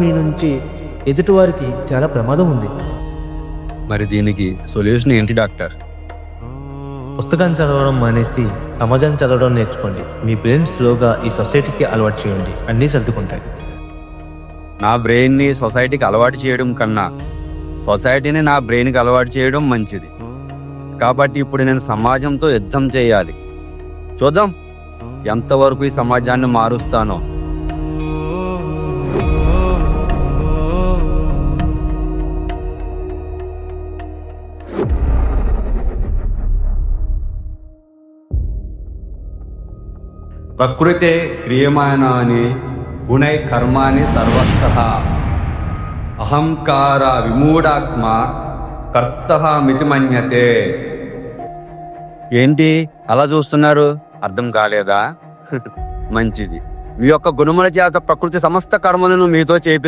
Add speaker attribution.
Speaker 1: మీ నుంచి ఎదుటివారికి చాలా ప్రమాదం ఉంది.
Speaker 2: మరి దీనికి సొల్యూషన్ ఏంటి డాక్టర్?
Speaker 1: పుస్తకాన్ని చదవడం మానేసి సమాజాన్ని చదవడం నేర్చుకోండి. మీ బ్రెయిన్ స్లోగా ఈ సొసైటీకి అలవాటు చేయండి, అన్నీ సర్దుకుంటాయి.
Speaker 2: నా బ్రెయిన్ని సొసైటీకి అలవాటు చేయడం కన్నా సొసైటీని నా బ్రెయిన్కి అలవాటు చేయడం మంచిది. కాబట్టి ఇప్పుడు నేను సమాజంతో యుద్ధం చేయాలి. చూద్దాం ఎంతవరకు ఈ సమాజాన్ని మారుస్తానో. ప్రకృతే క్రియమానాని గుణై కర్మాని సర్వస్థః అహంకార విమూఢాత్మ కర్తః మితి మన్యతే. ఏంటి అలా చూస్తున్నారు? అర్థం కాలేదా? మంచిది. మీ యొక్క గుణముల చేత ప్రకృతి సమస్త కర్మలను మీతో చేపిస్తుంది.